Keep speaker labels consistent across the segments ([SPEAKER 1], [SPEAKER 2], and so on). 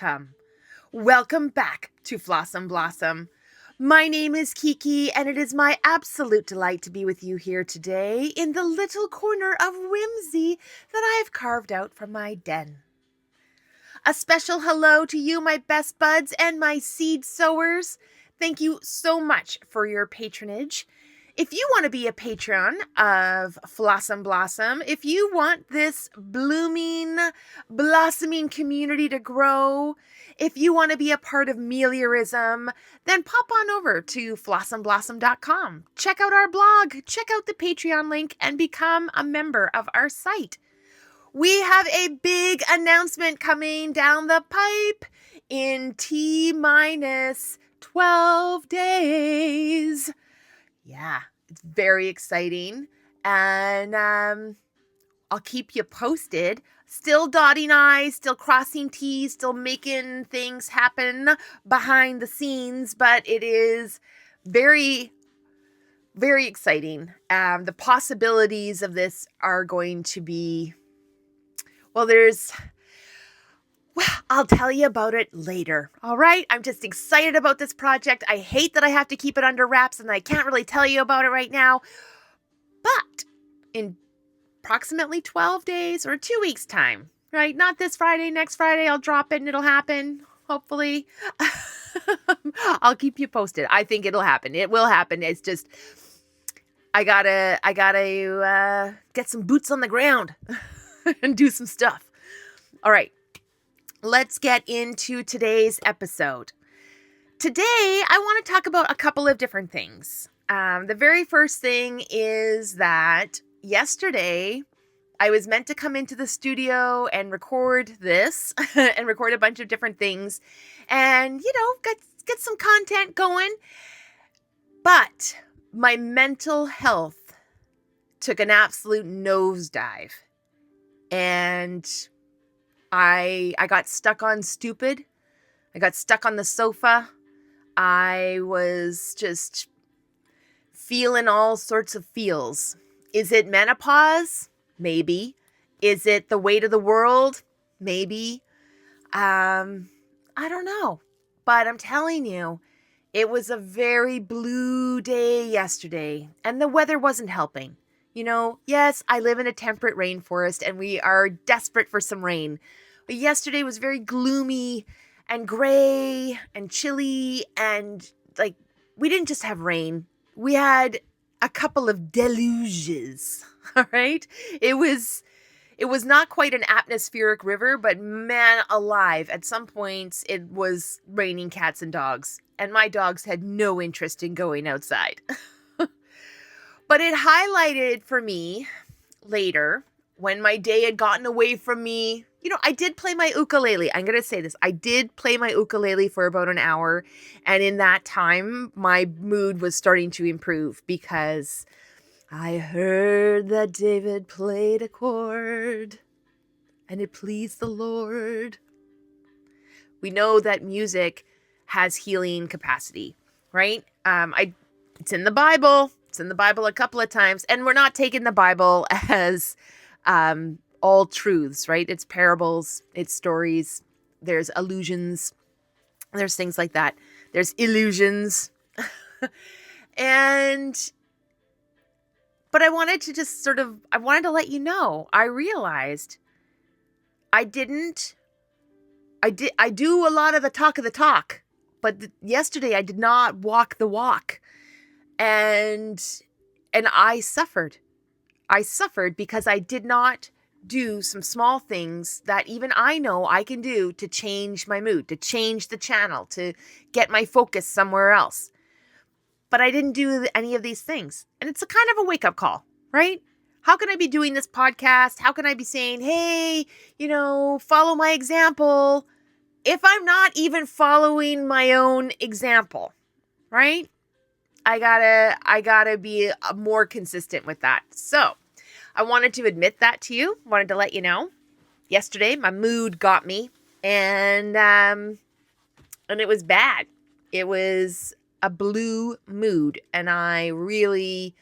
[SPEAKER 1] welcome. Welcome back to Fl'AwesomeBlossom. My name is Kiki, and it is my absolute delight to be with you here today in the little corner of whimsy that I have carved out from my den. A special hello to you, my best buds and my seed sowers. Thank you so much for your patronage. If you want to be a patron of Fl'AwesomeBlossom, if you want this blooming, blossoming community to grow, if you want to be a part of Meliorism, then pop on over to Fl'AwesomeBlossom.com. Check out our blog, check out the Patreon link, and become a member of our site. We have a big announcement coming down the pipe in T-minus 12 days. Yeah, it's very exciting, and I'll keep you posted. Still dotting I's, still crossing T's, still making things happen behind the scenes, but it is very, very exciting. The possibilities of this are going to be, I'll tell you about it later. All right. I'm just excited about this project. I hate that I have to keep it under wraps and I can't really tell you about it right now. But in approximately 12 days or 2 weeks time, right? Not this Friday, next Friday, I'll drop it and it'll happen. Hopefully. I'll keep you posted. I think it'll happen. It will happen. It's just, I gotta get some boots on the ground and do some stuff. All right. Let's get into today's episode. Today, I want to talk about a couple of different things. The very first thing is that yesterday, I was meant to come into the studio and record this and record a bunch of different things and, get some content going. But my mental health took an absolute nosedive. And I got stuck on stupid. I got stuck on the sofa. I was just feeling all sorts of feels. Is it menopause? Maybe. Is it the weight of the world? Maybe. I don't know. But I'm telling you, it was a very blue day yesterday, and the weather wasn't helping. Yes, I live in a temperate rainforest and we are desperate for some rain. But yesterday was very gloomy and gray and chilly, and we didn't just have rain. We had a couple of deluges, all right? It was not quite an atmospheric river, but man alive, at some points it was raining cats and dogs, and my dogs had no interest in going outside. But it highlighted for me later when my day had gotten away from me. I did play my ukulele. I'm going to say this. I did play my ukulele for about an hour. And in that time, my mood was starting to improve because I heard that David played a chord and it pleased the Lord. We know that music has healing capacity, right? It's in the Bible. It's in the Bible a couple of times, and we're not taking the Bible as all truths, right? It's parables, it's stories, there's allusions, there's things like that. There's illusions. But I wanted to I wanted to let you know, I realized I do a lot of the talk, but yesterday I did not walk the walk. And I suffered. I suffered because I did not do some small things that even I know I can do to change my mood, to change the channel, to get my focus somewhere else. But I didn't do any of these things. And it's a kind of a wake-up call, right? How can I be doing this podcast? How can I be saying, hey, follow my example, if I'm not even following my own example, right? I gotta be more consistent with that. So I wanted to admit that to you. Wanted to let you know. Yesterday, my mood got me, and it was bad. It was a blue mood, and I really,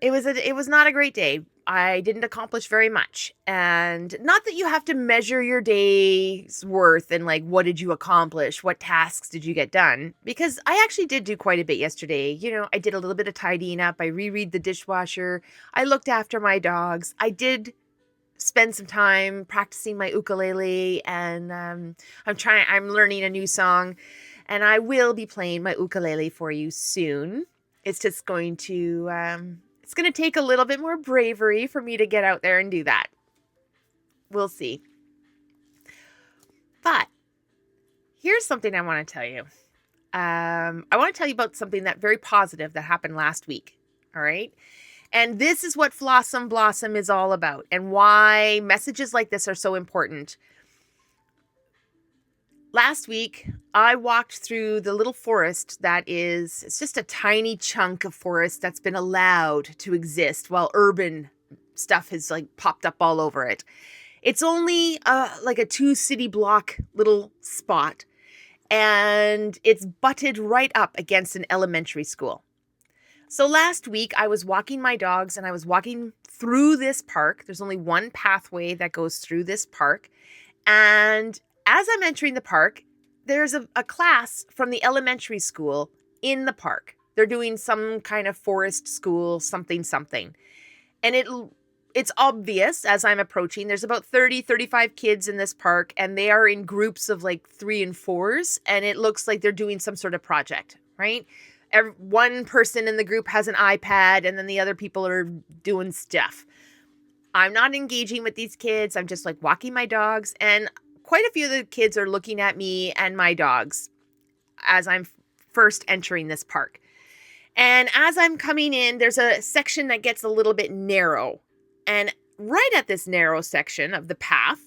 [SPEAKER 1] it was not a great day. I didn't accomplish very much. And not that you have to measure your day's worth and like, what did you accomplish? What tasks did you get done? Because I actually did do quite a bit yesterday. You know, I did a little bit of tidying up. I reread the dishwasher. I looked after my dogs. I did spend some time practicing my ukulele, and I'm learning a new song, and I will be playing my ukulele for you soon. It's just going to it's going to take a little bit more bravery for me to get out there and do that. We'll see. But here's something I want to tell you. I want to tell you about something that very positive that happened last week. All right. And this is what Fl'AwesomeBlossom is all about, and why messages like this are so important. Last week, I walked through the little forest it's just a tiny chunk of forest that's been allowed to exist while urban stuff has like popped up all over it. It's only like a 2-city block little spot, and it's butted right up against an elementary school. So last week, I was walking my dogs, and I was walking through this park. There's only one pathway that goes through this park. And as I'm entering the park, there's a class from the elementary school in the park. They're doing some kind of forest school, something. And it's obvious as I'm approaching, there's about 35 kids in this park, and they are in groups of like 3 and 4s. And it looks like they're doing some sort of project, right? One person in the group has an iPad, and then the other people are doing stuff. I'm not engaging with these kids. I'm just like walking my dogs, and quite a few of the kids are looking at me and my dogs as I'm first entering this park. And as I'm coming in, there's a section that gets a little bit narrow. And right at this narrow section of the path,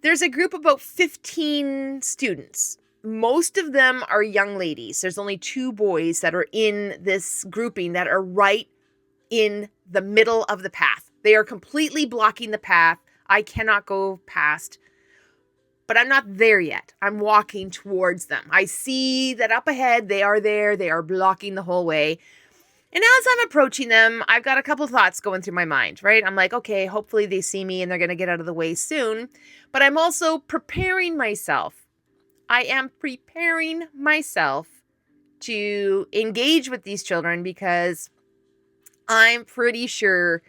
[SPEAKER 1] there's a group of about 15 students. Most of them are young ladies. There's only 2 boys that are in this grouping that are right in the middle of the path. They are completely blocking the path. I cannot go past, but I'm not there yet. I'm walking towards them. I see that up ahead, they are there. They are blocking the whole way. And as I'm approaching them, I've got a couple thoughts going through my mind, right? I'm like, okay, hopefully they see me and they're going to get out of the way soon. But I'm also preparing myself. I am preparing myself to engage with these children because I'm pretty sure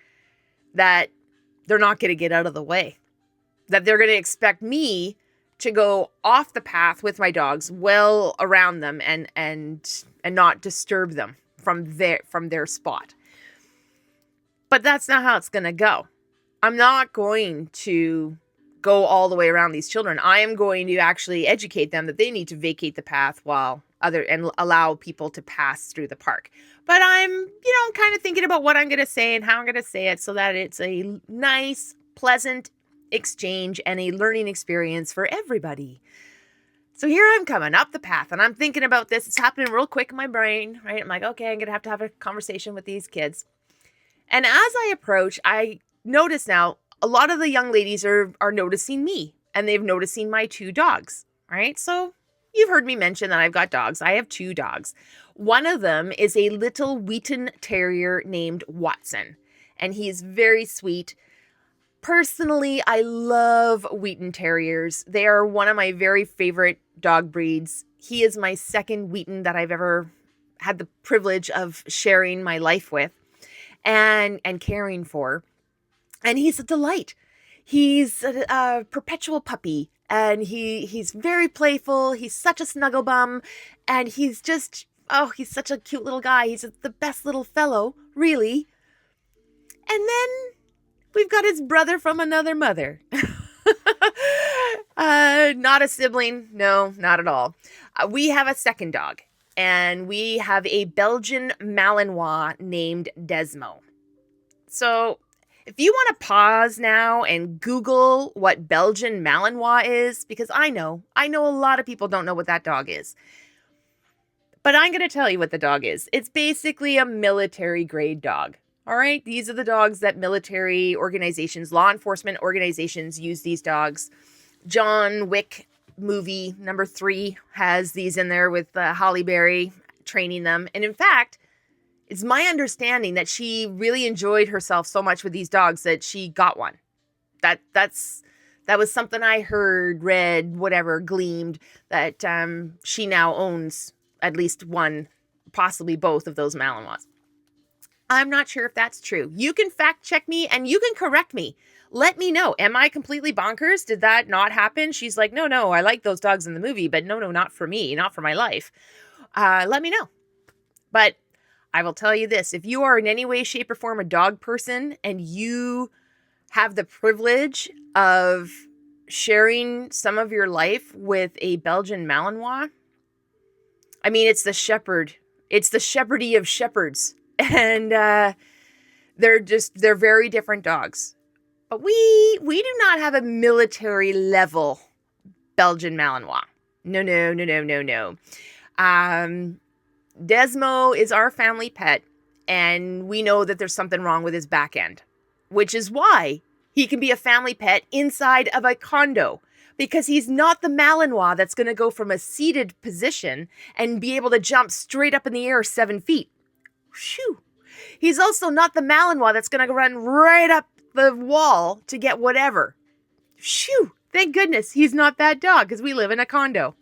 [SPEAKER 1] that they're not going to get out of the way, that they're going to expect me to go off the path with my dogs well around them and not disturb them from their spot. But that's not how it's going to go. I'm not going to go all the way around these children. I am going to actually educate them that they need to vacate the path and allow people to pass through the park. But I'm, kind of thinking about what I'm going to say and how I'm going to say it so that it's a nice, pleasant exchange and a learning experience for everybody. So here I'm coming up the path, and I'm thinking about this. It's happening real quick in my brain, right? I'm like, okay, I'm going to have a conversation with these kids. And as I approach, I notice now a lot of the young ladies are noticing me, and they've noticing my 2 dogs, right? So you've heard me mention that I've got dogs. I have 2 dogs. One of them is a little Wheaten Terrier named Watson, and he's very sweet. Personally, I love Wheaten Terriers. They are one of my very favorite dog breeds. He is my second Wheaten that I've ever had the privilege of sharing my life with and caring for. And he's a delight. He's a perpetual puppy, and he's very playful. He's such a snuggle bum, and he's such a cute little guy. He's the best little fellow, really. And then we've got his brother from another mother. Not a sibling. No, not at all. We have a second dog, and we have a Belgian Malinois named Desmo. So if you want to pause now and Google what Belgian Malinois is, because I know a lot of people don't know what that dog is. But I'm going to tell you what the dog is. It's basically a military grade dog. All right. These are the dogs that military organizations, law enforcement organizations use these dogs. John Wick movie #3 has these in there with Halle Berry training them. And in fact, It's my understanding that she really enjoyed herself so much with these dogs that she got one. That was something I heard, read, whatever, gleamed, that she now owns at least one, possibly both of those Malinois. I'm not sure if that's true. You can fact check me and you can correct me. Let me know. Am I completely bonkers? Did that not happen? She's like, no, I like those dogs in the movie, but no, not for me, not for my life. Let me know. But I will tell you this. If you are in any way, shape, or form a dog person and you have the privilege of sharing some of your life with a Belgian Malinois, I mean, it's the shepherd. It's the shepherdy of shepherds. And they're very different dogs. But we do not have a military level Belgian Malinois. No. Desmo is our family pet, and we know that there's something wrong with his back end, which is why he can be a family pet inside of a condo, because he's not the Malinois that's going to go from a seated position and be able to jump straight up in the air 7 feet. Shoo. He's also not the Malinois that's going to run right up the wall to get whatever. Shoo. Thank goodness he's not that dog, because we live in a condo.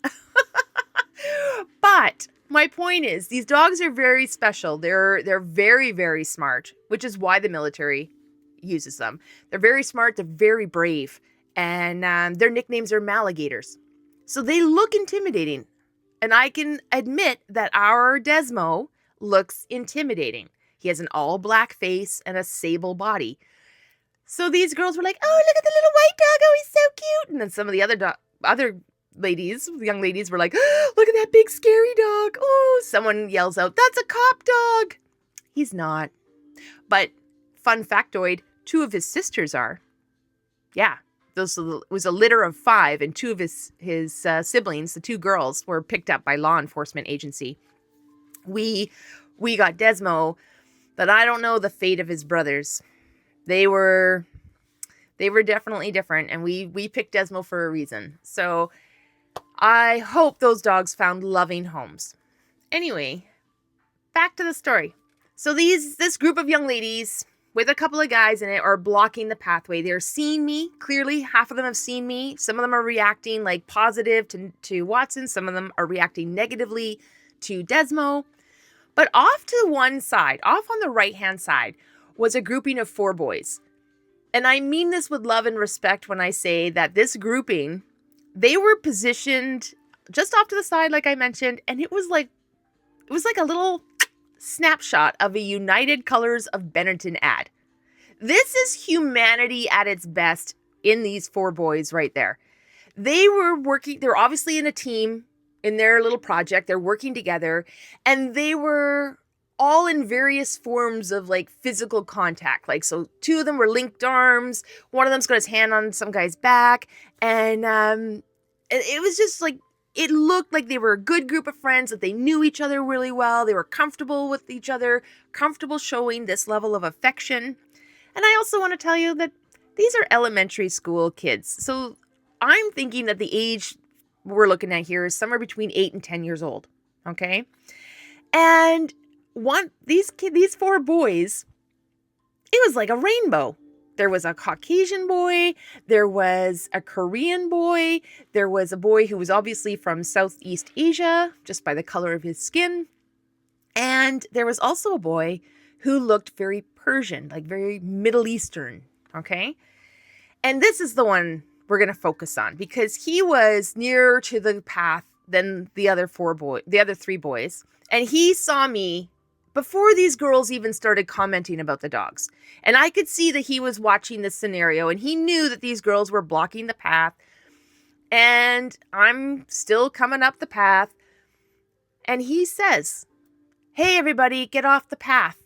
[SPEAKER 1] But my point is, these dogs are very special. They're very, very smart, which is why the military uses them. They're very smart. They're very brave. And their nicknames are Maligators. So they look intimidating. And I can admit that our Desmo looks intimidating. He has an all black face and a sable body. So these girls were like, oh, look at the little white dog. Oh, he's so cute. And then some of the other ladies, young ladies were like, oh, look at that big scary dog. Oh, someone yells out, that's a cop dog. He's not. But fun factoid, 2 of his sisters are. Yeah. It was a litter of 5, and 2 of his siblings, the 2 girls, were picked up by law enforcement agency. We got Desmo, but I don't know the fate of his brothers. They were definitely different, and we picked Desmo for a reason. So I hope those dogs found loving homes. Anyway, back to the story. So this group of young ladies with a couple of guys in it are blocking the pathway. They're seeing me. Clearly, half of them have seen me. Some of them are reacting like positive to Watson. Some of them are reacting negatively to Desmo. But off to one side, off on the right-hand side, was a grouping of 4 boys. And I mean this with love and respect when I say that this grouping, they were positioned just off to the side, like I mentioned, and it was like a little snapshot of a United Colors of Benetton ad. This is humanity at its best in these 4 boys right there. They were obviously in a team in their little project. They're working together, and they were all in various forms of like physical contact. Like, so 2 of them were linked arms. One of them's got his hand on some guy's back. And it was just like, it looked like they were a good group of friends, that they knew each other really well. They were comfortable with each other, comfortable showing this level of affection. And I also want to tell you that these are elementary school kids. So I'm thinking that the age we're looking at here is somewhere between 8 and 10 years old. Okay. And these 4 boys, it was like a rainbow. There was a Caucasian boy, there was a Korean boy, there was a boy who was obviously from Southeast Asia, just by the color of his skin, and there was also a boy who looked very Persian, like very Middle Eastern, okay? And this is the one we're going to focus on, because he was nearer to the path than the other 3 boys, and he saw me before these girls even started commenting about the dogs. And I could see that he was watching this scenario, and he knew that these girls were blocking the path. And I'm still coming up the path. And he says, hey, everybody, get off the path.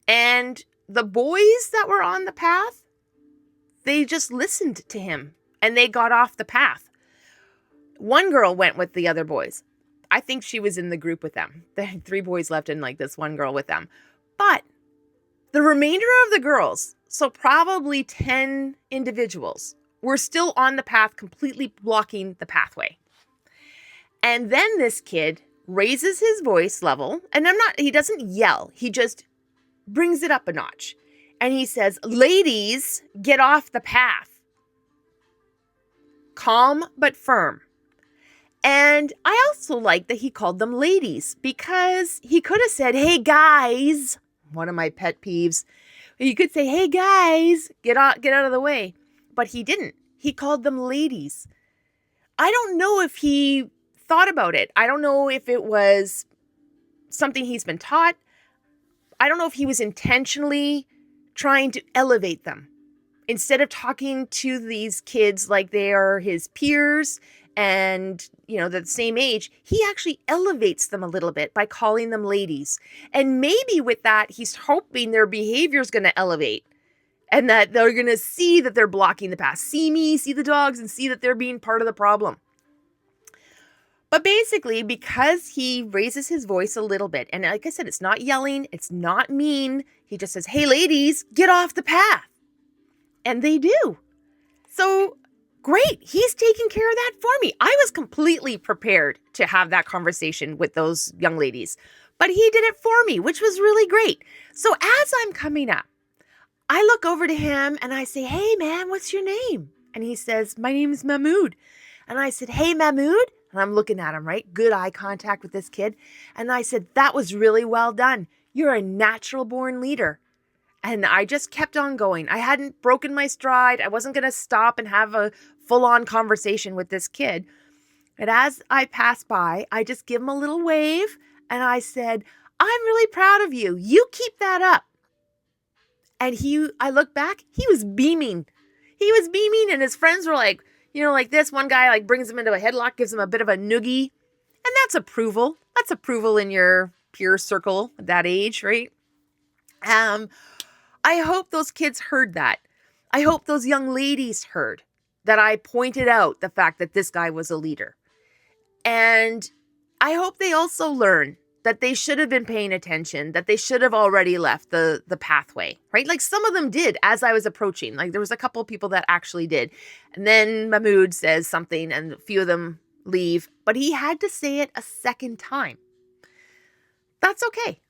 [SPEAKER 1] And the boys that were on the path, they just listened to him, and they got off the path. One girl went with the other boys. I think she was in the group with them. They had 3 boys left and like this one girl with them. But the remainder of the girls, so probably 10 individuals, were still on the path, completely blocking the pathway. And then this kid raises his voice level, and he doesn't yell. He just brings it up a notch. And he says, "Ladies, get off the path." Calm but firm. And I also like that he called them ladies, because he could have said, "Hey guys," one of my pet peeves. He could say, "Hey guys, get out of the way." But he didn't. He called them ladies. I don't know if he thought about it. I don't know if it was something he's been taught. I don't know if he was intentionally trying to elevate them. Instead of talking to these kids like they are his peers and, they're the same age, he actually elevates them a little bit by calling them ladies. And maybe with that, he's hoping their behavior is going to elevate and that they're going to see that they're blocking the path. See me, see the dogs, and see that they're being part of the problem. But basically, because he raises his voice a little bit, and like I said, it's not yelling, it's not mean. He just says, "Hey ladies, get off the path." And they do. So great. He's taking care of that for me. I was completely prepared to have that conversation with those young ladies, but he did it for me, which was really great. So as I'm coming up, I look over to him and I say, "Hey man, what's your name?" And he says, "My name is Mahmoud." And I said, "Hey Mahmoud." And I'm looking at him, right? Good eye contact with this kid. And I said, "That was really well done. You're a natural born leader." And I just kept on going. I hadn't broken my stride. I wasn't going to stop and have a full-on conversation with this kid. And as I passed by, I just give him a little wave. And I said, "I'm really proud of you. You keep that up." And I looked back, he was beaming. He was beaming, and his friends were like, like this. One guy like brings him into a headlock, gives him a bit of a noogie. And that's approval. That's approval in your peer circle at that age, right? I hope those kids heard that. I hope those young ladies heard that I pointed out the fact that this guy was a leader. And I hope they also learn that they should have been paying attention, that they should have already left the pathway, right? Like some of them did as I was approaching. Like there was a couple of people that actually did. And then Mahmoud says something and a few of them leave, but he had to say it a second time. That's okay.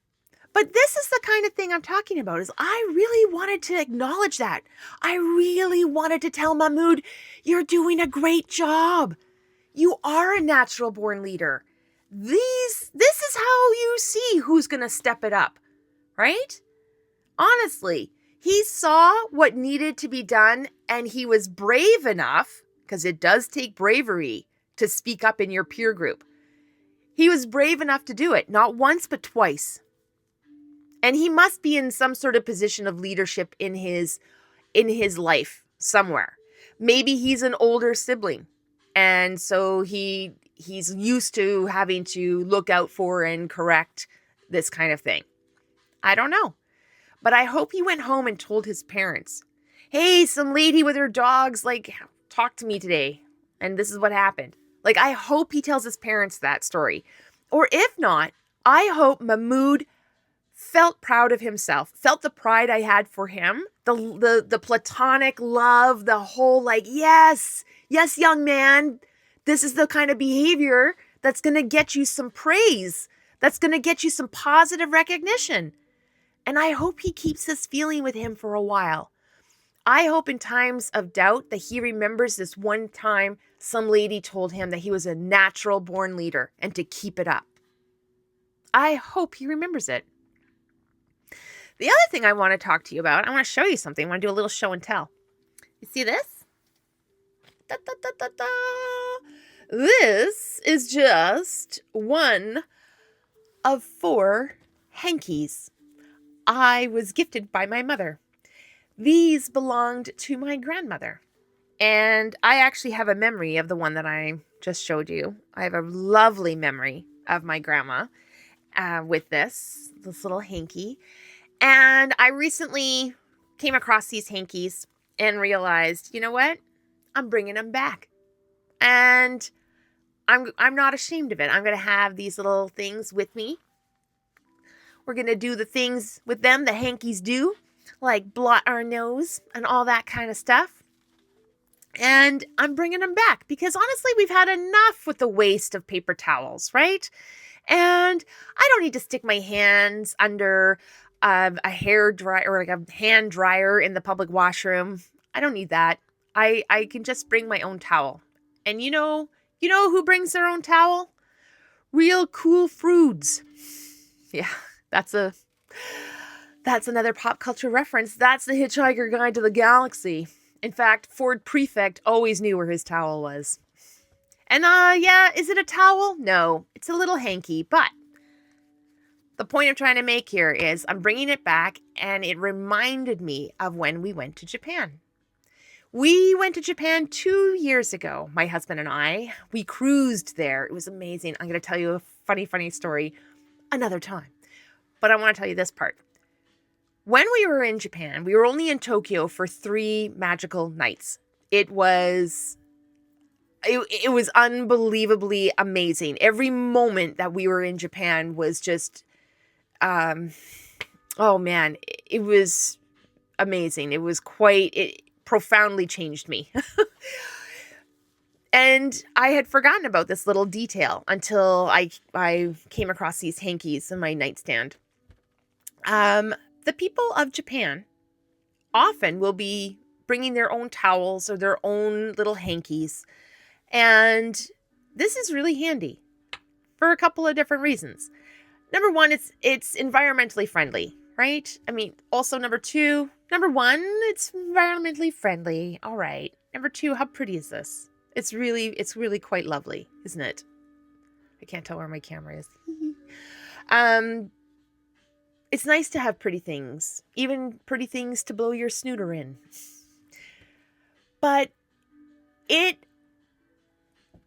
[SPEAKER 1] But this is the kind of thing I'm talking about, is I really wanted to acknowledge that. I really wanted to tell Mahmoud, "You're doing a great job. You are a natural born leader. This is how you see who's going to step it up," right? Honestly, he saw what needed to be done, and he was brave enough, because it does take bravery to speak up in your peer group. He was brave enough to do it, not once, but twice. And he must be in some sort of position of leadership in his life somewhere. Maybe he's an older sibling, and so he's used to having to look out for and correct this kind of thing. I don't know. But I hope he went home and told his parents, "Hey, some lady with her dogs talked to me today, and this is what happened." I hope he tells his parents that story. Or if not, I hope Mahmoud felt proud of himself, felt the pride I had for him, the platonic love, the whole yes, young man, this is the kind of behavior that's going to get you some praise, that's going to get you some positive recognition. And I hope he keeps this feeling with him for a while. I hope in times of doubt that he remembers this one time some lady told him that he was a natural born leader and to keep it up. I hope he remembers it. The other thing I want to talk to you about, I want to show you something. I want to do a little show and tell. You see this? Da, da, da, da, da. This is just one of 4 hankies I was gifted by my mother. These belonged to my grandmother. And I actually have a memory of the one that I just showed you. I have a lovely memory of my grandma with this little hanky. And I recently came across these hankies and realized, you know what? I'm bringing them back. And I'm not ashamed of it. I'm going to have these little things with me. We're going to do the things with them the hankies do, like blot our nose and all that kind of stuff. And I'm bringing them back because honestly, we've had enough with the waste of paper towels, right? And I don't need to stick my hands under a hair dryer or like a hand dryer in the public washroom. I don't need that. I can just bring my own towel. And you know who brings their own towel? Real cool fruits. Yeah, that's another pop culture reference. That's the Hitchhiker Guide to the Galaxy. In fact, Ford Prefect always knew where his towel was. And yeah, is it a towel? No, it's a little hanky, but the point I'm trying to make here is I'm bringing it back, and it reminded me of when we went to Japan. We went to Japan 2 years ago, my husband and I. We cruised there. It was amazing. I'm going to tell you a funny story another time. But I want to tell you this part. When we were in Japan, we were only in Tokyo for 3 magical nights. It was unbelievably amazing. Every moment that we were in Japan was just, oh man, it was amazing. It profoundly changed me. And I had forgotten about this little detail until I came across these hankies in my nightstand. The people of Japan often will be bringing their own towels or their own little hankies. And this is really handy for a couple of different reasons. Number one, it's environmentally friendly, right? I mean, also number one, it's environmentally friendly. All right. Number two, how pretty is this? It's really quite lovely, isn't it? I can't tell where my camera is. It's nice to have pretty things, even pretty things to blow your snooter in. But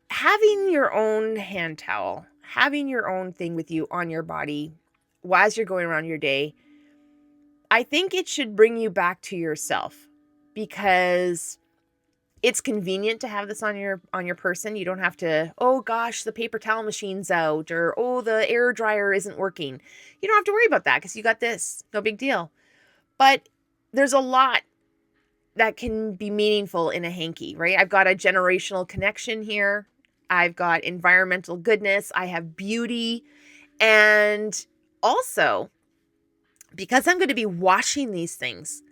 [SPEAKER 1] having your own hand towel, having your own thing with you on your body as you're going around your day, I think it should bring you back to yourself, because it's convenient to have this on your person. You don't have to, oh gosh, the paper towel machine's out, or oh, the air dryer isn't working. You don't have to worry about that because you got this. No big deal. But there's a lot that can be meaningful in a hanky, right? I've got a generational connection here. I've got environmental goodness. I have beauty. And also, because I'm going to be washing these things,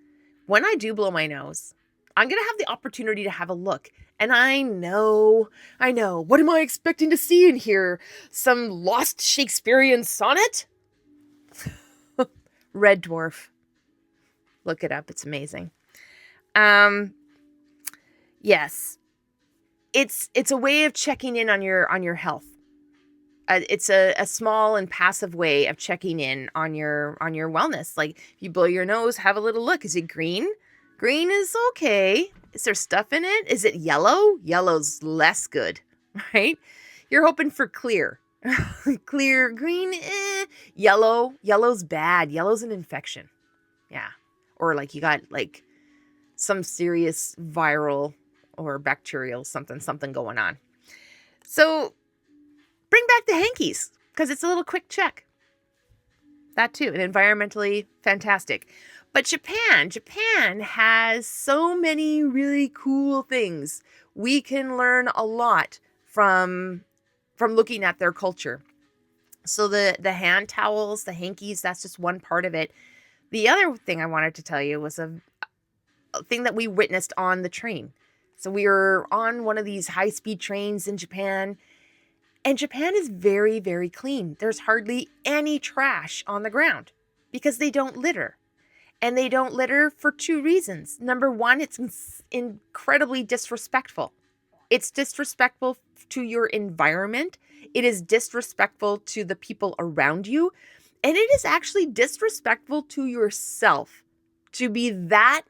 [SPEAKER 1] when I do blow my nose, I'm going to have the opportunity to have a look. And I know. What am I expecting to see in here? Some lost Shakespearean sonnet? Red Dwarf. Look it up. It's amazing. Yes. It's a way of checking in on your health. It's a small and passive way of checking in on your wellness. Like, if you blow your nose, have a little look. Is it green? Green is okay. Is there stuff in it? Is it yellow? Yellow's less good, right? You're hoping for clear. Clear, green, Yellow's bad. Yellow's an infection. Yeah. Or like you got like some serious viral or bacterial something going on. So bring back the hankies, because it's a little quick check. That too, and environmentally fantastic. But Japan has so many really cool things. We can learn a lot from looking at their culture. So the hand towels, the hankies, that's just one part of it. The other thing I wanted to tell you was a thing that we witnessed on the train. So we were on one of these high-speed trains in Japan, and Japan is very, very clean. There's hardly any trash on the ground because they don't litter. And they don't litter for 2 reasons. Number one, it's incredibly disrespectful. It's disrespectful to your environment. It is disrespectful to the people around you. And it is actually disrespectful to yourself to be that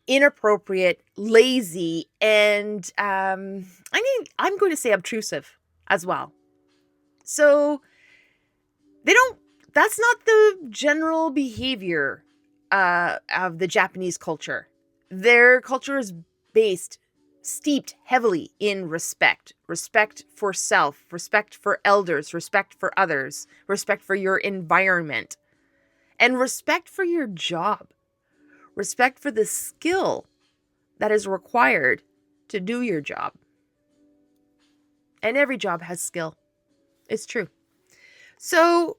[SPEAKER 1] inappropriate, lazy, and I'm going to say obtrusive as well. So that's not the general behavior of the Japanese culture. Their culture is steeped heavily in respect for self, respect for elders, respect for others, respect for your environment, and respect for your job, respect for the skill that is required to do your job. And every job has skill. It's true. So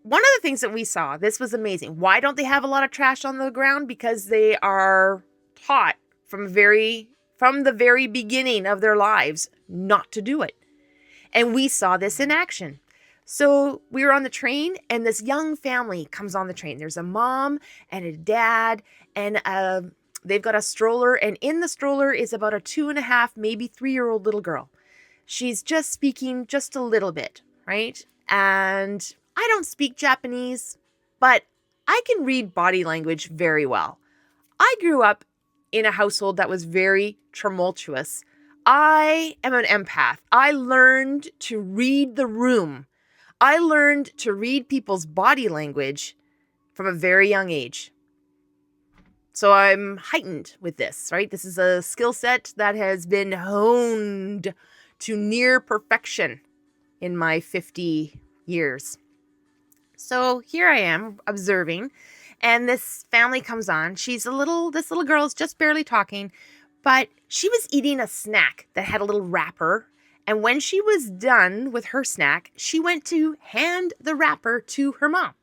[SPEAKER 1] one of the things that we saw, this was amazing. Why don't they have a lot of trash on the ground? Because they are taught from the very beginning of their lives not to do it. And we saw this in action. So we were on the train, and this young family comes on the train. There's a mom and a dad, and they've got a stroller, and in the stroller is about a 2.5, maybe 3-year-old little girl. She's just speaking just a little bit, right? And I don't speak Japanese, but I can read body language very well. I grew up in a household that was very tumultuous. I am an empath. I learned to read the room. I learned to read people's body language from a very young age. So I'm heightened with this, right? This is a skill set that has been honed to near perfection in my 50 years. So here I am observing, and this family comes on. This little girl is just barely talking, but she was eating a snack that had a little wrapper. And when she was done with her snack, she went to hand the wrapper to her mom.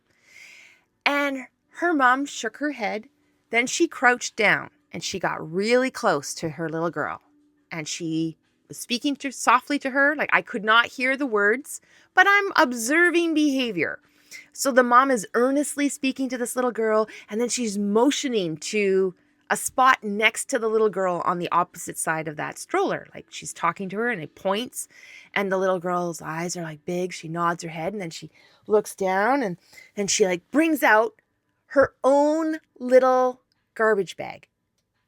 [SPEAKER 1] And her mom shook her head. Then she crouched down and she got really close to her little girl. And she was speaking softly to her. Like, I could not hear the words, but I'm observing behavior. So the mom is earnestly speaking to this little girl, and then she's motioning to a spot next to the little girl on the opposite side of that stroller. Like, she's talking to her and it points, and the little girl's eyes are like big. She nods her head, and then she looks down, and then she like brings out her own little garbage bag.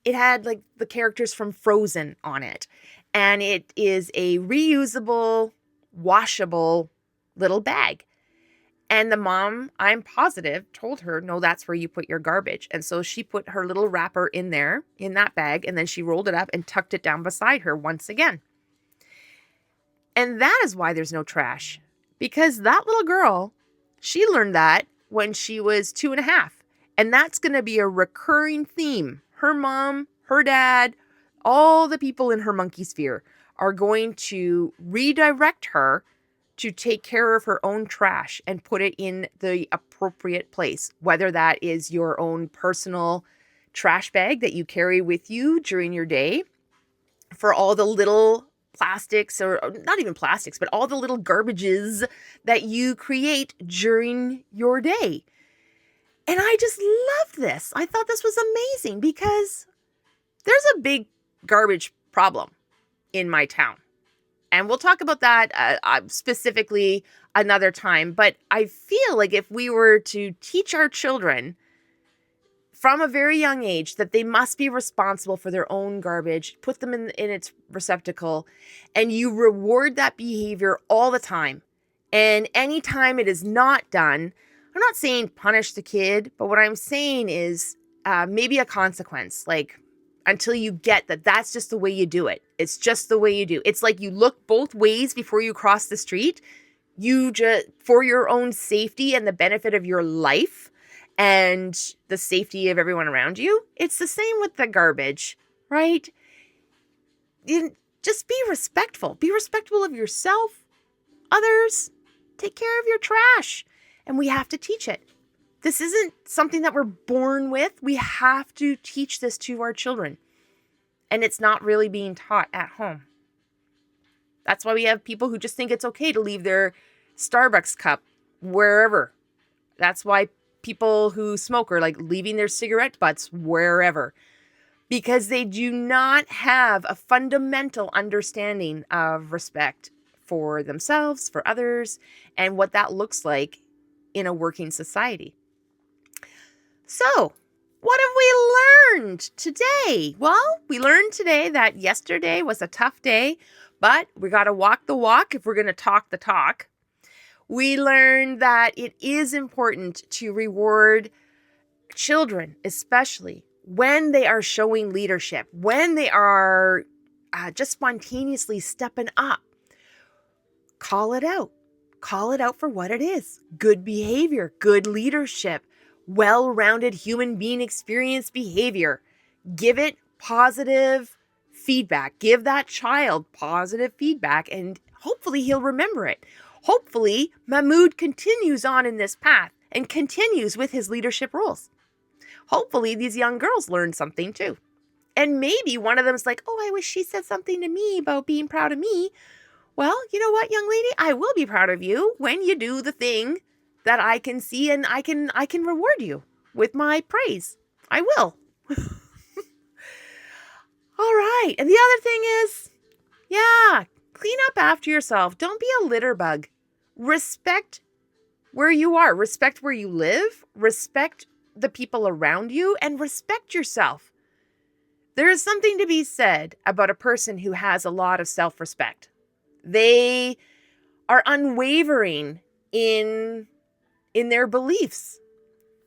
[SPEAKER 1] It had like the characters from Frozen on it, and it is a reusable, washable little bag. And the mom, I'm positive, told her, no, that's where you put your garbage. And so she put her little wrapper in there, in that bag, and then she rolled it up and tucked it down beside her once again. And that is why there's no trash. Because that little girl, she learned that when she was 2.5. And that's going to be a recurring theme. Her mom, her dad, all the people in her monkey sphere are going to redirect her to take care of her own trash and put it in the appropriate place, whether that is your own personal trash bag that you carry with you during your day for all the little plastics, or not even plastics, but all the little garbages that you create during your day. And I just loved this. I thought this was amazing because there's a big garbage problem in my town. And we'll talk about that specifically another time. But I feel like if we were to teach our children from a very young age that they must be responsible for their own garbage, put them in its receptacle, and you reward that behavior all the time. And anytime it is not done, I'm not saying punish the kid, but what I'm saying is maybe a consequence, like until you get that that's just the way you do it. It's just the way you do. It's like you look both ways before you cross the street. You just, for your own safety and the benefit of your life and the safety of everyone around you. It's the same with the garbage, right? Just be respectful. Be respectful of yourself, others. Take care of your trash. And we have to teach it. This isn't something that we're born with. We have to teach this to our children. And it's not really being taught at home. That's why we have people who just think it's okay to leave their Starbucks cup wherever. That's why people who smoke are like leaving their cigarette butts wherever. Because they do not have a fundamental understanding of respect for themselves, for others, and what that looks like in a working society. So, what have we learned today? Well, we learned today that yesterday was a tough day, but we got to walk the walk if we're going to talk the talk. We learned that it is important to reward children, especially when they are showing leadership, when they are just spontaneously stepping up. Call it out. Call it out for what it is. Good behavior, good leadership, well-rounded human being experience behavior. Give it positive feedback. Give that child positive feedback, and hopefully he'll remember it. Hopefully, Mahmoud continues on in this path and continues with his leadership roles. Hopefully, these young girls learn something too. And maybe one of them's like, oh, I wish she said something to me about being proud of me. Well, you know what, young lady? I will be proud of you when you do the thing that I can see, and I can reward you with my praise. I will. All right. And the other thing is, yeah, clean up after yourself. Don't be a litter bug. Respect where you are. Respect where you live. Respect the people around you, and respect yourself. There is something to be said about a person who has a lot of self-respect. They are unwavering in their beliefs.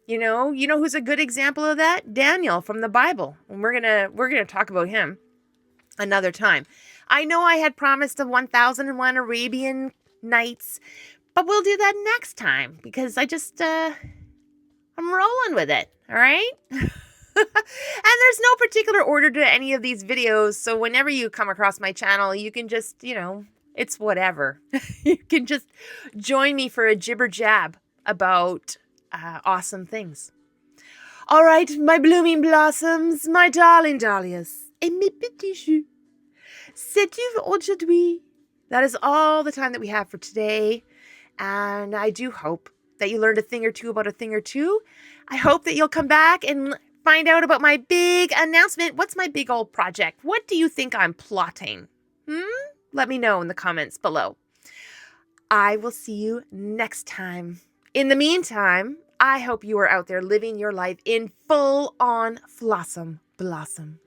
[SPEAKER 1] You know who's a good example of that? Daniel from the Bible. And we're gonna talk about him another time. I know I had promised the 1001 Arabian Nights, but we'll do that next time because I just I'm rolling with it. All right. And there's no particular order to any of these videos, so whenever you come across my channel, you can just, it's whatever. You can just join me for a jibber jab about awesome things. All right, my blooming blossoms, my darling dahlias, et mes petits choux, c'est tout aujourd'hui. That is all the time that we have for today, and I do hope that you learned a thing or two about a thing or two. I hope that you'll come back and find out about my big announcement. What's my big old project? What do you think I'm plotting? Let me know in the comments below. I will see you next time. In the meantime, I hope you are out there living your life in full-on Fl'awesome Blossom.